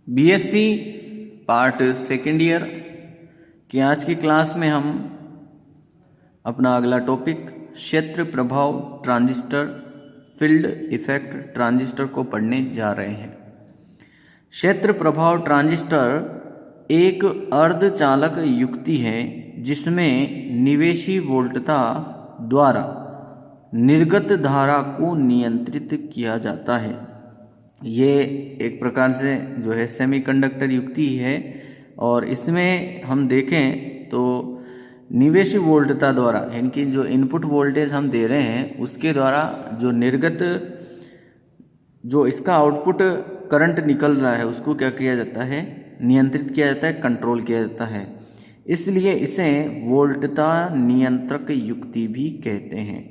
BSc part second year की आज की क्लास में हम अपना अगला टॉपिक क्षेत्र प्रभाव ट्रांजिस्टर फील्ड इफेक्ट ट्रांजिस्टर को पढ़ने जा रहे हैं। क्षेत्र प्रभाव ट्रांजिस्टर एक अर्धचालक युक्ति है जिसमें निवेशी वोल्टता द्वारा निर्गत धारा को नियंत्रित किया जाता है। ये एक प्रकार से जो है सेमीकंडक्टर युक्ति है और इसमें हम देखें तो निवेशी वोल्टता द्वारा यानी कि जो इनपुट वोल्टेज हम दे रहे हैं उसके द्वारा जो निर्गत जो इसका आउटपुट करंट निकल रहा है उसको क्या किया जाता है, नियंत्रित किया जाता है, कंट्रोल किया जाता है। इसलिए इसे वोल्टता नियंत्रक युक्ति भी कहते हैं।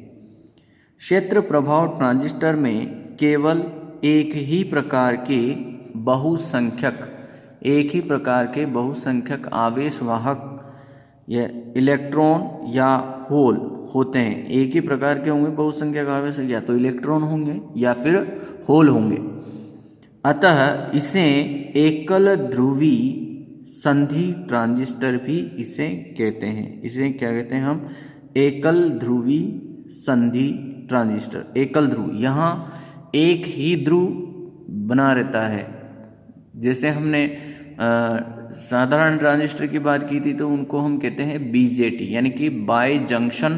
क्षेत्र प्रभाव ट्रांजिस्टर में केवल एक ही प्रकार के बहुसंख्यक आवेश वाहक या इलेक्ट्रॉन या होल होते हैं। एक ही प्रकार के होंगे बहुसंख्यक आवेश, या तो इलेक्ट्रॉन होंगे या फिर होल होंगे। अतः इसे एकल ध्रुवी संधि ट्रांजिस्टर भी इसे कहते हैं। इसे क्या कहते हैं हम? एकल ध्रुवी संधि ट्रांजिस्टर। एकल ध्रुव, यहाँ एक ही ध्रुव बना रहता है। जैसे हमने साधारण ट्रांजिस्टर की बात की थी तो उनको हम कहते हैं बीजेटी यानी कि बाई जंक्शन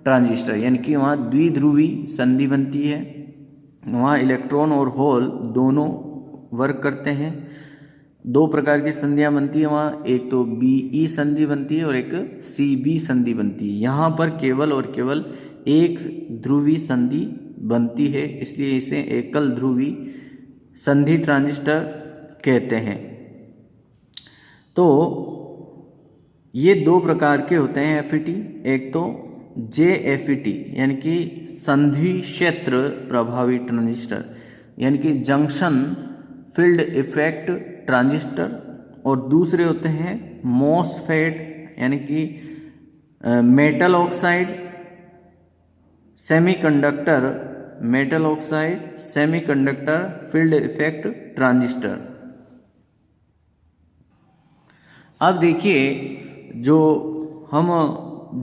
ट्रांजिस्टर, यानी कि वहाँ द्विध्रुवी संधि बनती है, वहाँ इलेक्ट्रॉन और होल दोनों वर्क करते हैं। दो प्रकार की संधियाँ बनती है वहाँ, एक तो बीई संधि बनती है और एक सीबी संधि बनती है। यहाँ पर केवल और केवल एक ध्रुवी संधि बनती है, इसलिए इसे एकल ध्रुवी संधि ट्रांजिस्टर कहते हैं। तो ये दो प्रकार के होते हैं एफईटी। एक तो जेएफईटी यानी कि संधि क्षेत्र प्रभावी ट्रांजिस्टर यानी कि जंक्शन फील्ड इफेक्ट ट्रांजिस्टर, और दूसरे होते हैं मॉसफेट यानी कि metal oxide semiconductor field effect transistor. अब देखिए जो हम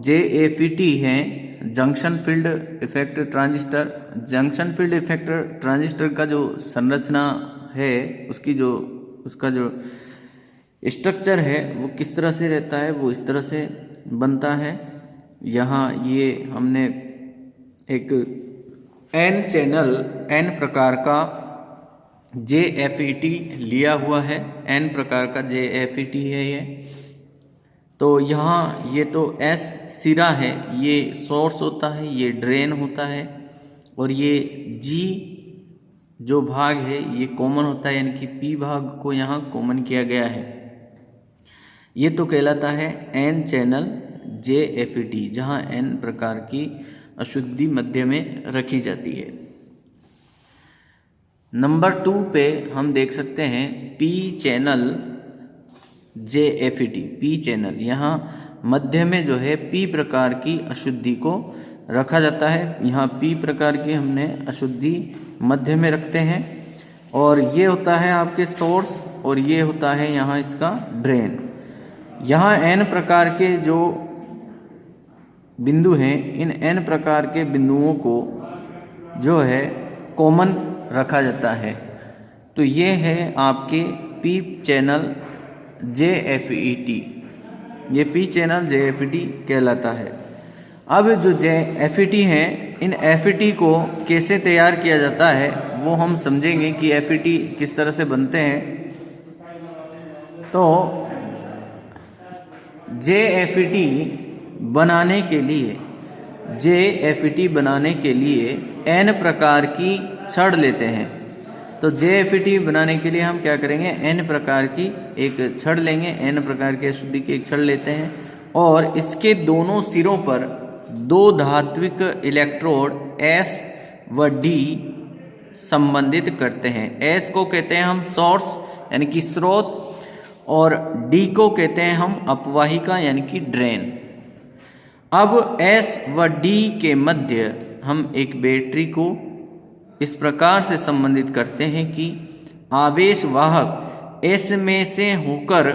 जेएफईटी हैं, junction field effect transistor, junction field effect transistor का जो संरचना है उसका जो स्ट्रक्चर है वो किस तरह से रहता है, वो इस तरह से बनता है। यहाँ ये हमने एक एन प्रकार का जेएफईटी लिया हुआ है। एन प्रकार का जेएफईटी है ये। तो यहाँ ये तो एस सिरा है, ये सोर्स होता है, ये ड्रेन होता है, और ये जी जो भाग है ये कॉमन होता है, यानी कि पी भाग को यहाँ कॉमन किया गया है। ये तो कहलाता है एन चैनल जेएफईटी, जहाँ एन प्रकार की अशुद्धि मध्य में रखी जाती है। नंबर 2 पे हम देख सकते हैं पी चैनल जेएफईटी। पी चैनल, यहाँ मध्य में जो है पी प्रकार की अशुद्धि को रखा जाता है। यहाँ पी प्रकार की हमने अशुद्धि मध्य में रखते हैं, और ये होता है आपके सोर्स और ये होता है यहाँ इसका ड्रेन। यहाँ एन प्रकार के जो बिंदु हैं, इन एन प्रकार के बिंदुओं को जो है कॉमन रखा जाता है। तो ये है आपके पी चैनल जेएफईटी, ये पी चैनल जेएफईटी कहलाता है। अब जो जेएफईटी हैं, इन एफईटी को कैसे तैयार किया जाता है वो हम समझेंगे कि एफईटी किस तरह से बनते हैं। तो जेएफईटी बनाने के लिए एन प्रकार की छड़ लेते हैं। तो जेएफईटी बनाने के लिए हम क्या करेंगे, एन प्रकार की एक छड़ लेंगे, एन प्रकार की अशुद्धि की एक छड़ लेते हैं, और इसके दोनों सिरों पर दो धात्विक इलेक्ट्रोड एस व डी संबंधित करते हैं। एस को कहते हैं हम सोर्स यानी कि स्रोत, और डी को कहते हैं हम अपवाहिका यानी कि ड्रेन। अब एस व डी के मध्य हम एक बैटरी को इस प्रकार से संबंधित करते हैं कि आवेश वाहक S में से होकर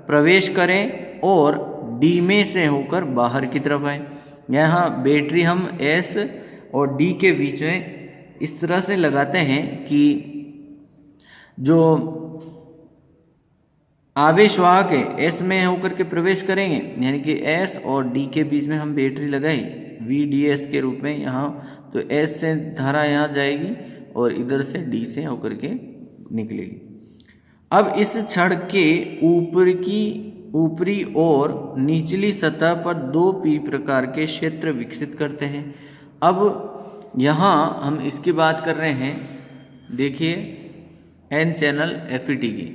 प्रवेश करें और D में से होकर बाहर की तरफ आए। यहाँ बैटरी हम S और D के बीच में इस तरह से लगाते हैं कि जो आवेशवाहक है S में होकर के प्रवेश करेंगे, यानी कि S और D के बीच में हम बैटरी लगाई VDS के रूप में यहाँ, तो S से धारा यहाँ जाएगी और इधर से D से होकर के निकलेगी। अब इस छड़ के ऊपरी और निचली सतह पर 2 P प्रकार के क्षेत्र विकसित करते हैं। अब यहाँ हम इसकी बात कर रहे हैं, देखिए N चैनल FET की।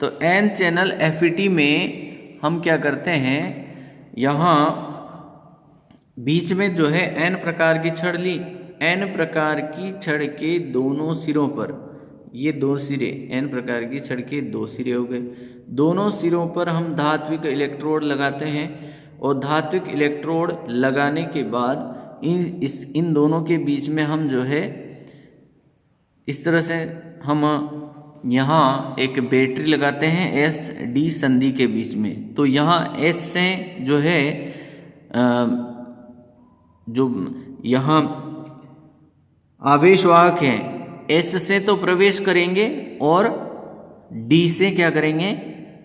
तो N चैनल FET में हम क्या करते हैं, यहाँ बीच में जो है N प्रकार की छड़ ली। N प्रकार की छड़ के दोनों सिरों पर, ये 2 सिरे, N प्रकार की छड़ के 2 सिरे हो गए, दोनों सिरों पर हम धात्विक इलेक्ट्रोड लगाते हैं। और धात्विक इलेक्ट्रोड लगाने के बाद इन दोनों के बीच में हम जो है इस तरह से हम यहाँ एक बैटरी लगाते हैं SD संधि के बीच में। तो यहाँ S से जो है जो यहाँ आवेशवाहक हैं S से तो प्रवेश करेंगे और D से क्या करेंगे,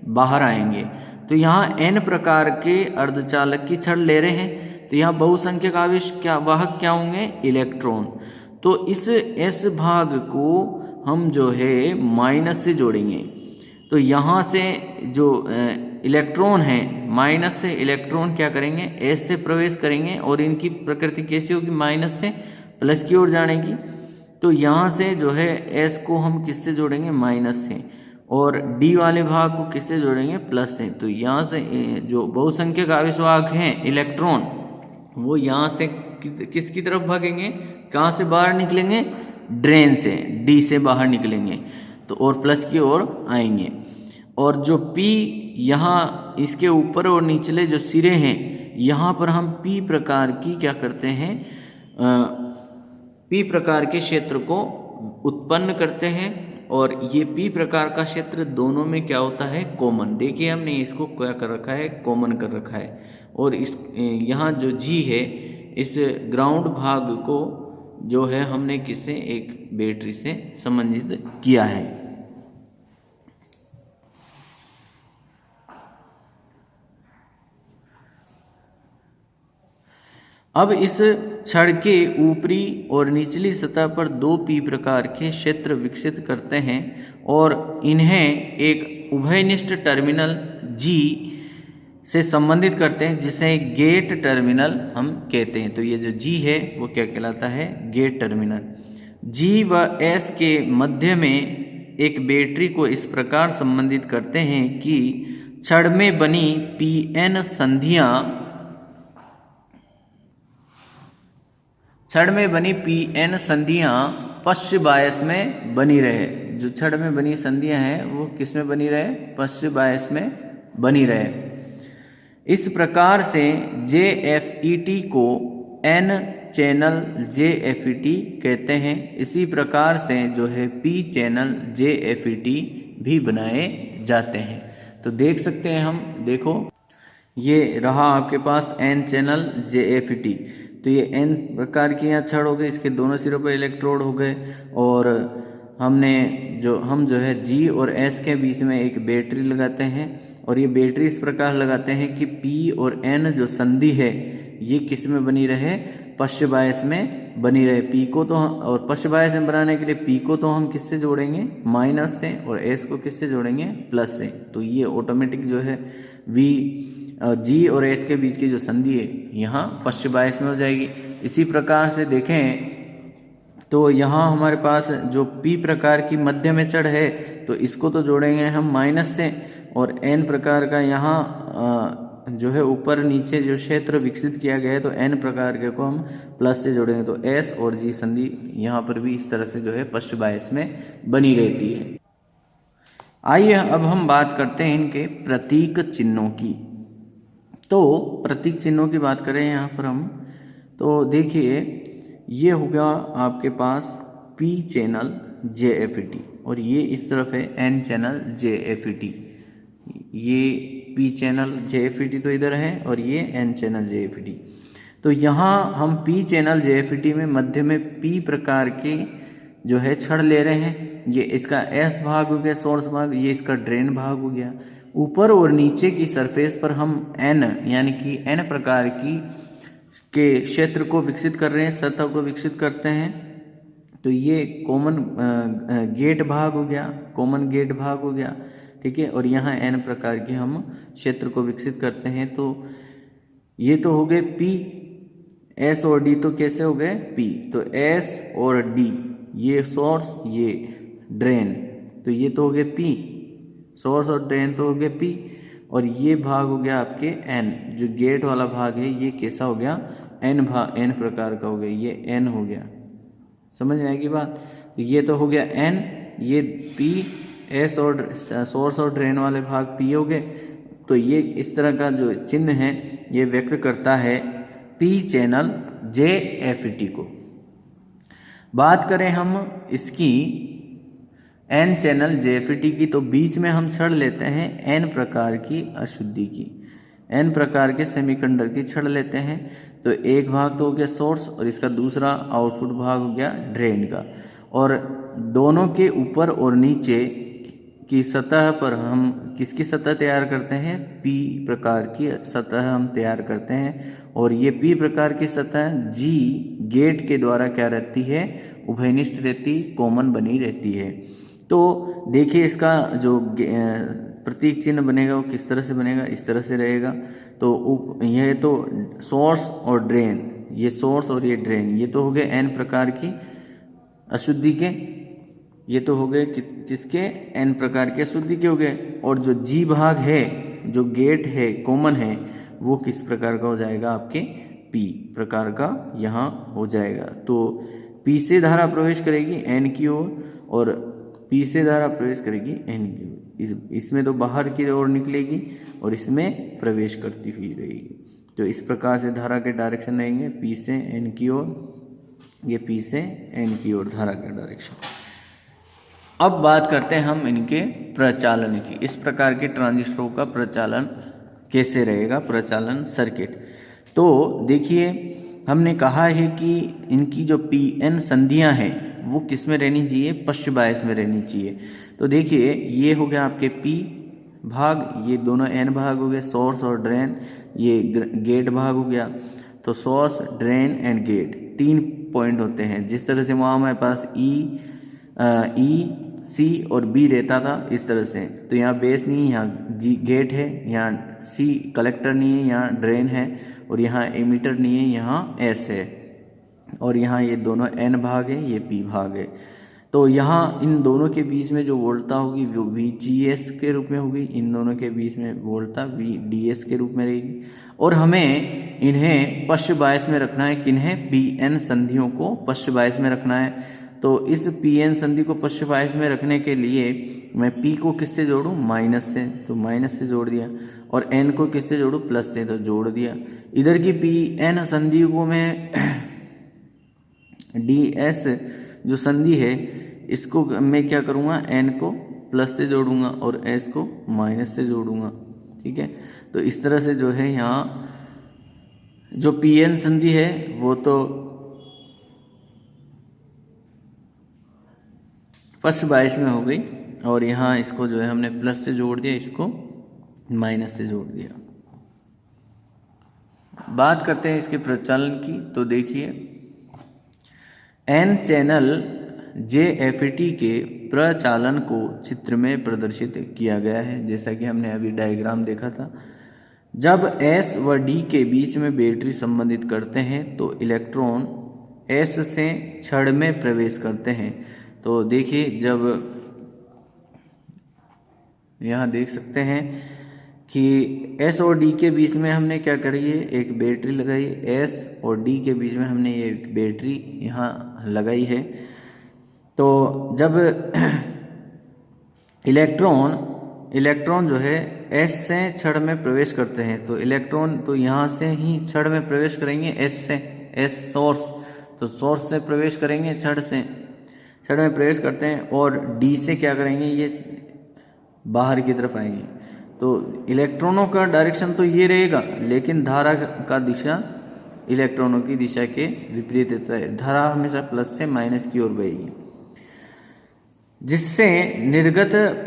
बाहर आएंगे। तो यहाँ N प्रकार के अर्धचालक की छड़ ले रहे हैं, तो यहाँ बहुसंख्यक आवेश वाहक क्या होंगे, इलेक्ट्रॉन। तो इस S भाग को हम जो है माइनस से जोड़ेंगे। तो यहाँ से जो इलेक्ट्रॉन है, माइनस से इलेक्ट्रॉन क्या करेंगे, S से प्रवेश करेंगे और इनकी प्रकृति कैसी होगी, माइनस से प्लस की ओर जाने की। तो यहाँ से जो है S को हम किससे जोड़ेंगे, माइनस से, और D वाले भाग को किससे जोड़ेंगे, प्लस से। तो यहाँ से जो बहुसंख्यक आवेशवाहक हैं इलेक्ट्रॉन, वो यहाँ से किसकी तरफ भागेंगे, कहाँ से बाहर निकलेंगे, ड्रेन से, D से बाहर निकलेंगे, तो और प्लस की ओर आएंगे। और जो P यहाँ इसके ऊपर और निचले जो सिरे हैं, यहाँ पर हम P प्रकार की क्या करते हैं, P प्रकार के क्षेत्र को उत्पन्न करते हैं। और ये P प्रकार का क्षेत्र दोनों में क्या होता है, कॉमन। देखिए हमने इसको क्या कर रखा है, कॉमन कर रखा है। और इस यहाँ जो G है, इस ग्राउंड भाग को जो है हमने किससे, एक बैटरी से संबंधित किया है। अब इस छड़ के ऊपरी और निचली सतह पर 2 P प्रकार के क्षेत्र विकसित करते हैं और इन्हें एक उभयनिष्ठ टर्मिनल G से संबंधित करते हैं, जिसे गेट टर्मिनल हम कहते हैं। तो ये जो G है वो क्या कहलाता है, गेट टर्मिनल। G व S के मध्य में एक बैटरी को इस प्रकार संबंधित करते हैं कि छड़ में बनी Pn संधियां, छड़ में बनी Pn संधियां पश्च बायस में बनी रहे। जो छड़ में बनी संधियां हैं वो किस में बनी रहे, पश्च बायस में बनी रहे। इस प्रकार से JFET को N चैनल JFET कहते हैं। इसी प्रकार से जो है P चैनल JFET भी बनाए जाते हैं। तो देख सकते हैं हम, देखो ये रहा आपके पास N चैनल JFET। तो ये N प्रकार की यहाँ छड़ हो गई, इसके दोनों सिरों पर इलेक्ट्रोड हो गए और हम जो है G और S के बीच में एक बैटरी लगाते हैं। और ये बैटरी इस प्रकार लगाते हैं कि P और N जो संधि है ये किस में बनी रहे, पश्च बायस में बनी रहे। P को तो और पश्च बायस में बनाने के लिए P को तो हम किससे जोड़ेंगे, माइनस से, और S को किससे जोड़ेंगे, प्लस से। तो ये ऑटोमेटिक जो है G और S के बीच की जो संधि है यहाँ पश्च बायस में हो जाएगी। इसी प्रकार से देखें तो यहाँ हमारे पास जो P प्रकार की मध्य में छड़ है तो इसको तो जोड़ेंगे हम माइनस से, और N प्रकार का यहाँ जो है ऊपर नीचे जो क्षेत्र विकसित किया गया है तो N प्रकार के को हम प्लस से जोड़ेंगे। तो S और G संधि यहाँ पर भी इस तरह से जो है पश्च बायस में बनी रहती है। आइए अब हम बात करते हैं इनके प्रतीक चिन्हों की। तो प्रतीक चिन्हों की बात करें यहाँ पर हम, तो देखिए ये होगा आपके पास P चैनल JFET। और ये इस तरफ है N चैनल JFET। ये P चैनल JFET तो इधर है और ये N चैनल JFET। तो यहाँ हम P चैनल JFET में मध्य में P प्रकार के जो है छड़ ले रहे हैं। ये इसका S भाग हो गया, सोर्स भाग, ये इसका ड्रेन भाग हो गया। ऊपर और नीचे की सरफेस पर हम N यानी कि N प्रकार की के क्षेत्र को विकसित कर रहे हैं, सतह को विकसित करते हैं। तो ये कॉमन गेट भाग हो गया, कॉमन गेट भाग हो गया, ठीक है। और यहाँ N प्रकार के हम क्षेत्र को विकसित करते हैं। तो ये तो हो गए P, S और D तो कैसे हो गए P, तो S और D ये सोर्स ये ड्रेन, तो ये तो हो गए P, सोर्स और ड्रेन तो हो गए P। और ये भाग हो गया आपके N, जो गेट वाला भाग है ये कैसा हो गया N भाग, N प्रकार का हो गया, ये N हो गया। समझ में आएगी बात। तो ये तो हो गया N, ये P, S और सोर्स और ड्रेन वाले भाग P हो गए। तो ये इस तरह का जो चिन्ह है ये व्यक्त करता है P चैनल JFET को। बात करें हम इसकी N चैनल JFET की, तो बीच में हम छड़ लेते हैं N प्रकार की अशुद्धि की, N प्रकार के सेमीकंडक्टर की छड़ लेते हैं। तो एक भाग तो हो गया सोर्स और इसका दूसरा आउटपुट भाग हो गया ड्रेन का। और दोनों के ऊपर और नीचे की सतह पर हम किसकी सतह तैयार करते हैं, P प्रकार की सतह हम तैयार करते हैं। और ये P प्रकार की सतह G गेट के द्वारा क्या रहती है, उभयनिष्ठ रहती, कॉमन बनी रहती है। तो देखिए इसका जो प्रतीक चिन्ह बनेगा वो किस तरह से बनेगा, इस तरह से रहेगा। तो यह तो सोर्स और ड्रेन, ये सोर्स और ये ड्रेन, ये तो हो गए N प्रकार की अशुद्धि के, ये तो हो गए किसके, N प्रकार के अशुद्धि के हो गए। और जो G भाग है, जो गेट है कॉमन है, वो किस प्रकार का हो जाएगा, आपके P प्रकार का यहाँ हो जाएगा। तो P से धारा प्रवेश करेगी N की ओर और P से धारा प्रवेश करेगी N की ओर। इसमें तो बाहर की ओर निकलेगी और इसमें प्रवेश करती हुई रहेगी। तो इस प्रकार से धारा के डायरेक्शन रहेंगे P से N की ओर, ये P से N की ओर धारा का डायरेक्शन। अब बात करते हैं हम इनके प्रचालन की। इस प्रकार के ट्रांजिस्टरों का प्रचालन कैसे रहेगा, प्रचालन सर्किट। तो देखिए हमने कहा है कि इनकी जो PN संधियां हैं वो किस में रहनी चाहिए, पश्च बायस में रहनी चाहिए। तो देखिए ये हो गया आपके P भाग, ये दोनों N भाग हो गए, सोर्स और ड्रेन, ये गेट भाग हो गया। तो source, drain and gate 3 point होते हैं। जिस तरह से वहाँ हमारे पास E, C और B रहता था इस तरह से, तो यहाँ बेस नहीं है, यहाँ G गेट है, यहाँ C कलेक्टर नहीं है, यहाँ ड्रेन है, और यहाँ एमीटर नहीं है, यहाँ S है, और यहाँ ये दोनों N भाग है, ये P भाग है। तो यहाँ इन दोनों के बीच में जो वोल्टता होगी वो VGS के रूप में होगी, इन दोनों के बीच में वोल्टता VDS के रूप में रहेगी। और हमें इन्हें पश्च बायस में रखना है, किन्हें, PN संधियों को पश्च बायस में रखना है। तो इस PN संधि को पश्च बायस में रखने के लिए मैं P को किससे जोड़ूं, माइनस से, तो माइनस से जोड़ दिया, और N को किससे जोड़ूं, प्लस से, तो जोड़ दिया। इधर की PN संधि को मैं DS जो संधि है इसको मैं क्या करूँगा, N को प्लस से जोड़ूंगा और S को माइनस से जोड़ूंगा, ठीक है। तो इस तरह से जो है यहाँ जो PN संधि है वो तो फर्स्ट बायस में हो गई, और यहाँ इसको जो है हमने प्लस से जोड़ दिया, इसको माइनस से जोड़ दिया। बात करते हैं इसके प्रचालन की। तो देखिए N चैनल JFET के प्रचालन को चित्र में प्रदर्शित किया गया है, जैसा कि हमने अभी डायग्राम देखा था। जब S व D के बीच में बैटरी संबंधित करते हैं तो इलेक्ट्रॉन S से छड़ में प्रवेश करते हैं। तो देखिए जब यहाँ देख सकते हैं कि S और D के बीच में हमने क्या करी है, एक बैटरी लगाई, S और D के बीच में हमने ये बैटरी यहाँ लगाई है। तो जब इलेक्ट्रॉन जो है S से छड़ में प्रवेश करते हैं, तो इलेक्ट्रॉन तो यहाँ से ही छड़ में प्रवेश करेंगे, S से, S सोर्स, तो सोर्स से प्रवेश करेंगे छड़ छड़ में प्रवेश करते हैं और डी से क्या करेंगे, ये बाहर की तरफ आएंगे। तो इलेक्ट्रॉनों का डायरेक्शन तो ये रहेगा, लेकिन धारा का दिशा इलेक्ट्रॉनों की दिशा के विपरीत रहता है। धारा हमेशा प्लस से माइनस की ओर बहेगी, जिससे निर्गत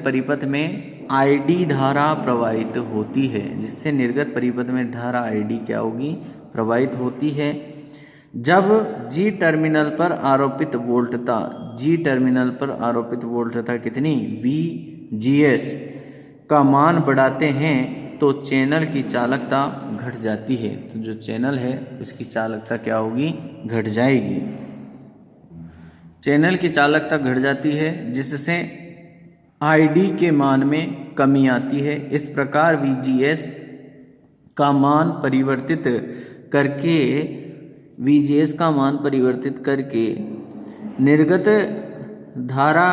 परिपथ में आईडी धारा प्रवाहित होती है। जिससे निर्गत परिपथ में धारा आईडी क्या होगी, प्रवाहित होती है। जब जी टर्मिनल पर आरोपित वोल्टता कितनी VGS का मान बढ़ाते हैं तो चैनल की चालकता घट जाती है। तो जो चैनल है उसकी चालकता क्या होगी, घट जाएगी। चैनल की चालकता घट जाती है, जिससे आईडी के मान में कमी आती है। इस प्रकार VGS का मान परिवर्तित करके निर्गत धारा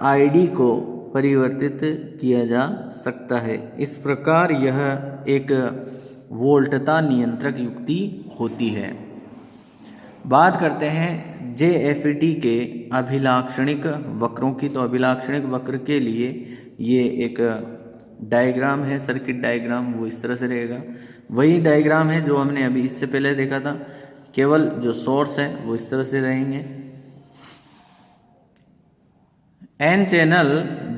आईडी को परिवर्तित किया जा सकता है। इस प्रकार यह एक वोल्टता नियंत्रक युक्ति होती है। बात करते हैं JFET के अभिलाक्षणिक वक्रों की। तो अभिलाक्षणिक वक्र के लिए ये एक डायग्राम है, सर्किट डायग्राम, वो इस तरह से रहेगा। वही डायग्राम है जो हमने अभी इससे पहले देखा था, केवल जो सोर्स है वो इस तरह से रहेंगे। N चैनल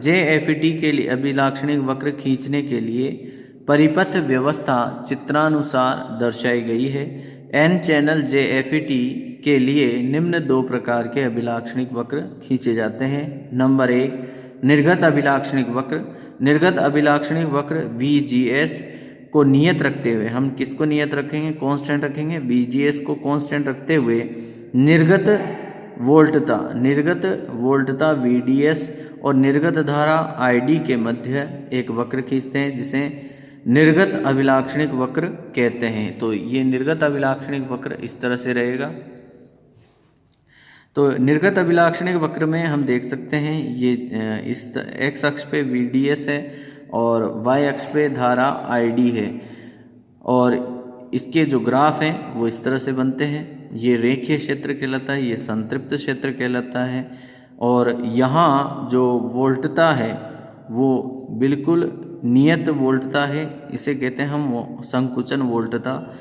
JFET के लिए अभिलाक्षणिक वक्र खींचने के लिए परिपथ व्यवस्था चित्रानुसार दर्शाई गई है। N चैनल JFET के लिए निम्न दो प्रकार के अभिलाक्षणिक वक्र खींचे जाते हैं। नंबर 1, निर्गत अभिलाक्षणिक वक्र। निर्गत अभिलाक्षणिक वक्र VGS को नियत रखते हुए, हम किसको नियत रखेंगे, कांस्टेंट रखेंगे। VGS को कांस्टेंट रखते हुए निर्गत वोल्टता VDS और निर्गत धारा ID के मध्य एक वक्र खींचते हैं, जिसे निर्गत अभिलाक्षणिक वक्र कहते हैं। तो ये निर्गत अभिलाक्षणिक वक्र इस तरह से रहेगा। तो निर्गत अभिलाक्षणिक वक्र में हम देख सकते हैं ये इस x अक्ष पे VDS है और y अक्ष पे धारा ID है, और इसके जो ग्राफ हैं वो इस तरह से बनते हैं। ये रेखीय क्षेत्र कहलाता है, ये संतृप्त क्षेत्र कहलाता है, और यहाँ जो वोल्टता है वो बिल्कुल नियत वोल्टता है, इसे कहते हैं हम संकुचन वोल्टता।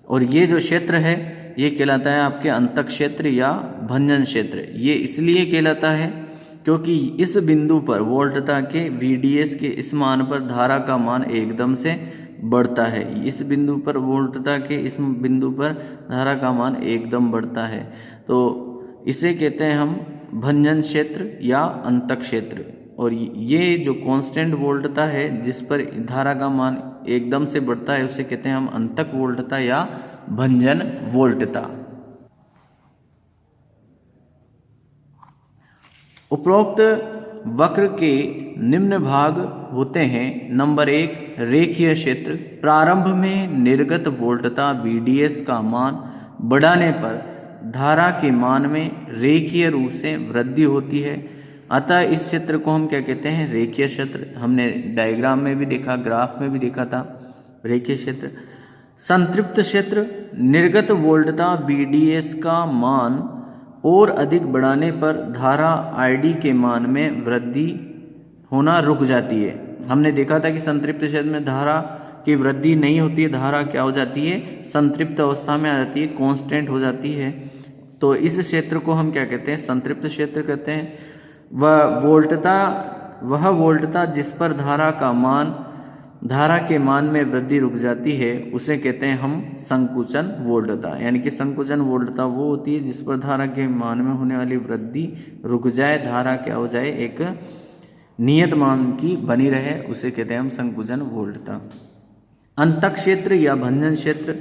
और ये जो क्षेत्र है ये कहलाता है आपके अंतक क्षेत्र या भंजन क्षेत्र। ये इसलिए कहलाता है क्योंकि इस बिंदु पर वोल्टता के VDS के इस मान पर धारा का मान एकदम से बढ़ता है। इस बिंदु पर वोल्टता के इस बिंदु पर धारा का मान एकदम बढ़ता है, तो इसे कहते हैं हम भंजन क्षेत्र या अंतक क्षेत्र। और ये जो कांस्टेंट वोल्टता है जिस पर धारा का मान एकदम से बढ़ता है उसे कहते हैं हम अंतक वोल्टता या भंजन वोल्टता। उपरोक्त वक्र के निम्न भाग होते हैं। नंबर 1, रेखीय क्षेत्र। प्रारंभ में निर्गत वोल्टता VDS का मान बढ़ाने पर धारा के मान में रेखीय रूप से वृद्धि होती है, अतः इस क्षेत्र को हम क्या कहते हैं, रेखीय क्षेत्र। हमने डायग्राम में भी देखा, ग्राफ में भी देखा था, रेखीय क्षेत्र। संतृप्त क्षेत्र। निर्गत वोल्टता VDS का मान और अधिक बढ़ाने पर धारा ID के मान में वृद्धि होना रुक जाती है। हमने देखा था कि संतृप्त क्षेत्र में धारा की वृद्धि नहीं होती है, धारा क्या हो जाती है, संतृप्त अवस्था में आ जाती है, कांस्टेंट हो जाती है। तो इस क्षेत्र को हम क्या कहते हैं, संतृप्त क्षेत्र कहते हैं। वह वोल्टता जिस पर धारा के मान में वृद्धि रुक जाती है उसे कहते हैं हम संकुचन वोल्टता। यानी कि संकुचन वोल्टता वो होती है जिस पर धारा के मान में होने वाली वृद्धि रुक जाए, धारा क्या हो जाए, एक नियत मान की बनी रहे, उसे कहते हैं हम संकुचन वोल्टता। अंतक क्षेत्र या भंजन क्षेत्र।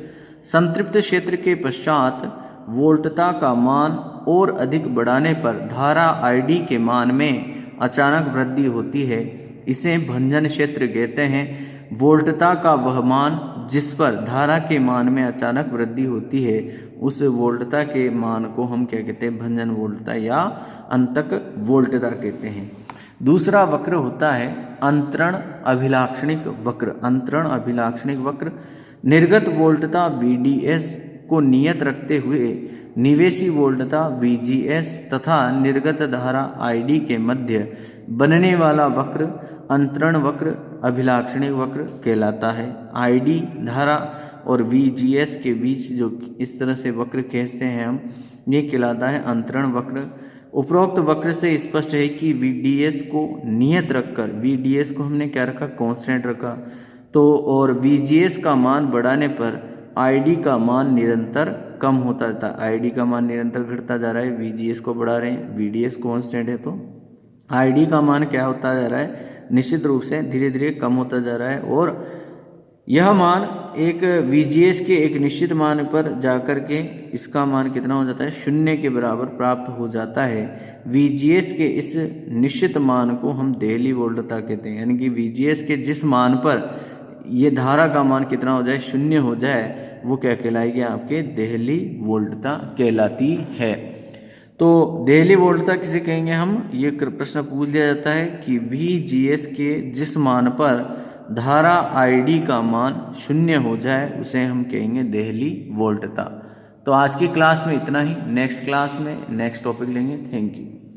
संतृप्त क्षेत्र के पश्चात वोल्टता का मान और अधिक बढ़ाने पर धारा ID के मान में अचानक वृद्धि होती है, इसे भंजन क्षेत्र कहते हैं। वोल्टता का वह मान जिस पर धारा के मान में अचानक वृद्धि होती है उस वोल्टता के मान को हम क्या कहते हैं, भंजन वोल्टता या अंतक वोल्टता कहते हैं। दूसरा वक्र होता है अंतरण अभिलाक्षणिक वक्र। अंतरण अभिलाक्षणिक वक्र। निर्गत वोल्टता VDS को नियत रखते हुए निवेशी वोल्टता VGS तथा निर्गत धारा ID के मध्य बनने वाला वक्र अंतरण वक्र अभिलाक्षणिक वक्र कहलाता है। ID धारा और VGS के बीच जो इस तरह से वक्र खींचते हैं हम, ये कहलाता है अंतरण वक्र। उपरोक्त वक्र से स्पष्ट है कि VDS को नियत रखकर, VDS को हमने क्या रखा, कांस्टेंट रखा, तो और VGS का मान बढ़ाने पर ID का मान निरंतर कम होता जाता है। ID का मान निरंतर घटता जा रहा है, VGS को बढ़ा रहे हैं, VDS कांस्टेंट है, तो ID का मान क्या होता जा रहा है, निश्चित रूप से धीरे धीरे कम होता जा रहा है। और यह मान एक VGS के एक निश्चित मान पर जाकर के इसका मान कितना हो जाता है, 0 के बराबर प्राप्त हो जाता है। VGS के इस निश्चित मान को हम देहली वोल्टता कहते हैं, यानी कि VGS के जिस मान पर ये धारा का मान कितना हो जाए, 0 हो जाए, वो क्या कहलाएगी, आपके देहली वोल्टता कहलाती है। तो देहली वोल्टता किसे कहेंगे हम, ये प्रश्न पूछ लिया जाता है कि VGS के जिस मान पर धारा ID का मान 0 हो जाए उसे हम कहेंगे देहली वोल्टता। तो आज की क्लास में इतना ही, नेक्स्ट क्लास में नेक्स्ट टॉपिक लेंगे। Thank you.